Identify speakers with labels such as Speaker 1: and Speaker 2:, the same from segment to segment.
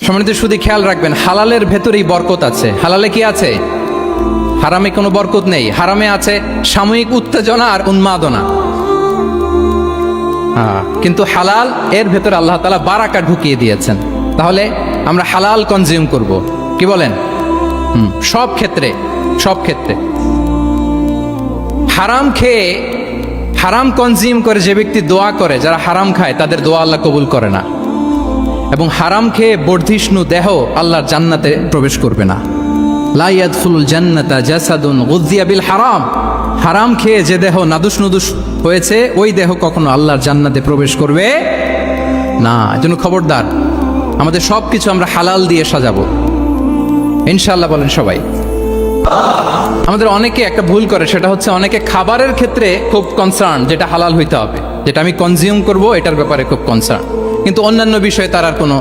Speaker 1: সম্মানিত শুধু খেয়াল রাখবেন, হালালের ভেতরেই বরকত আছে। হালালে কি আছে? হারামে কোনো বরকত নেই। হারামে আছে সাময়িক উত্তেজনা আর উন্মাদনা। কিন্তু হালাল, এর ভেতরে আল্লাহ তাআলা বারাকা ঢুকিয়ে দিয়েছেন। তাহলে আমরা হালাল কনজিউম করব, কি বলেন? সব ক্ষেত্রে, সব ক্ষেত্রে। হারাম খেয়ে, হারাম কনজিউম করে যে ব্যক্তি দোয়া করে, যারা হারাম খায় তাদের দোয়া আল্লাহ কবুল করে না। এবং হারাম খেয়ে বর্ধিষ্ণু দেহ আল্লাহর জান্নাতে প্রবেশ করবে না। লা ইয়াদখুলুল জান্নাতা জাসাদুন গুযিয়া বিল হারাম। হারাম খেয়ে যে দেহ নাদুস নুদুস হয়েছে, ওই দেহ কখনো আল্লাহর জান্নাতে প্রবেশ করবে না। এজন্য খবরদার, আমাদের সব কিছু আমরা হালাল দিয়ে সাজাবো ইনশাআল্লাহ। বলেন সবাই। আমাদের অনেকে একটা ভুল করে, সেটা হচ্ছে অনেকে খাবারের ক্ষেত্রে খুব কনসার্ন, যেটা হালাল হইতে হবে, যেটা আমি কনজিউম করব এটার ব্যাপারে খুব কনসার্ন, কিন্তু অন্যান্য বিষয়ে তার আর কোনো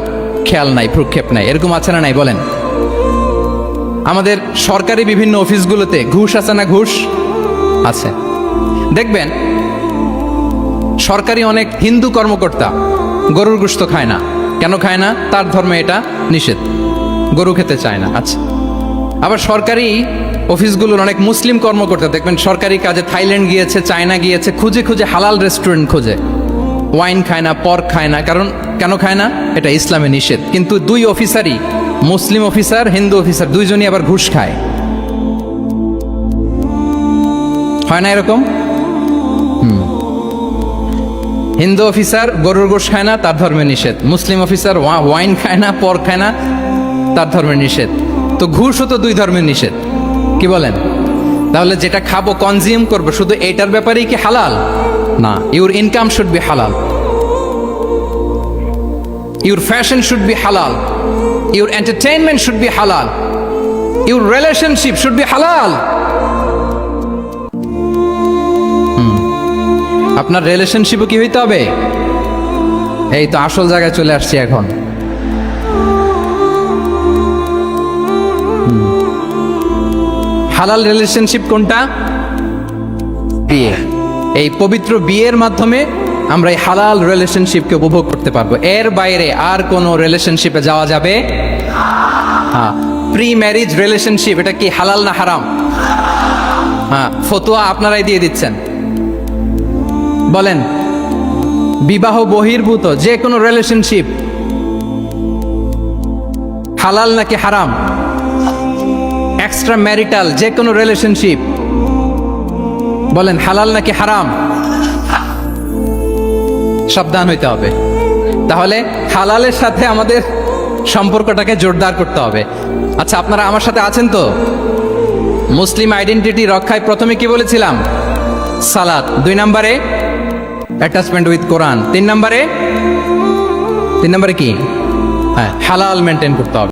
Speaker 1: খেয়াল নাই, ভ্রুক্ষেপ নাই। এরকম আছে না নাই বলেন? আমাদের সরকারি বিভিন্ন অফিসগুলোতে ঘুষ আছে না? ঘুষ আছে। দেখবেন সরকারি অনেক হিন্দু কর্মকর্তা গরুর গোশত খায় না। কেন খায় না? তার ধর্মে এটা নিষেধ, গরু খেতে চায় না। আচ্ছা, আবার সরকারি অফিসগুলোর অনেক মুসলিম কর্মকর্তা দেখবেন সরকারি কাজে থাইল্যান্ড গিয়েছে, চায়না গিয়েছে, খুঁজে খুঁজে হালাল রেস্টুরেন্ট খোঁজে। ওয়াইন খায় না, পর্ক খায় না। কারণ কেন খায় না? এটা ইসলামে নিষেধ। কিন্তু দুই অফিসারই, মুসলিম অফিসার, হিন্দু অফিসার, দুইজনই আবার ঘুষ খায়। হয় না এরকম? হিন্দু অফিসার গরুর গোশ খায় না, তার ধর্মে নিষেধ। মুসলিম অফিসার ওয়াইন খায় না, পর্ক খায় না, তার ধর্মে নিষেধ। তো ঘুষও তো দুই ধর্মের নিষেধ, কি বলেন? তাহলে যেটা খাবো, কনজিউম করবো, শুধু এটার ব্যাপারেই কি হালাল? না। ইউর ইনকাম শুড বি হালাল, ইউর ফ্যাশন শুড বি হালাল, ইউর এন্টারটেইনমেন্ট শুড বি হালাল, ইউর রিলেশনশিপ শুড বি হালাল। আপনার রিলেশনশিপও কি হইতে হবে? এই তো আসল জায়গায় চলে আসছি এখন। হালাল রিলেশনশিপ কোনটা? বিয়ে। এই পবিত্র বিয়ের মাধ্যমে আমরা এই হালাল রিলেশনশিপকে উপভোগ করতে পারবো। এর বাইরে আর কোনো রিলেশনশিপে যাওয়া যাবে? হ্যাঁ। প্রি ম্যারিজ রিলেশনশিপ, এটা কি হালাল না হারাম? হ্যাঁ, ফতোয়া আপনারাই দিয়ে দিচ্ছেন। বলেন, বিবাহ বহির্ভূত যে কোনো রিলেশনশিপ হালাল নাকি হারাম? এক্সট্রা ম্যারিটাল যে কোনো রিলেশনশিপ বলেন হালাল নাকি হারাম? সাবধান হইতে হবে। তাহলে হালালের সাথে আমাদের সম্পর্কটাকে জোরদার করতে হবে। আচ্ছা, আপনারা আমার সাথে আছেন তো? মুসলিম আইডেন্টিটি রক্ষায় প্রথমে কি বলেছিলাম? সালাত। 2 নম্বরে অ্যাটাচমেন্ট উইথ কোরআন। 3 নম্বরে কি? হ্যাঁ, হালাল মেনটেন করতে হবে।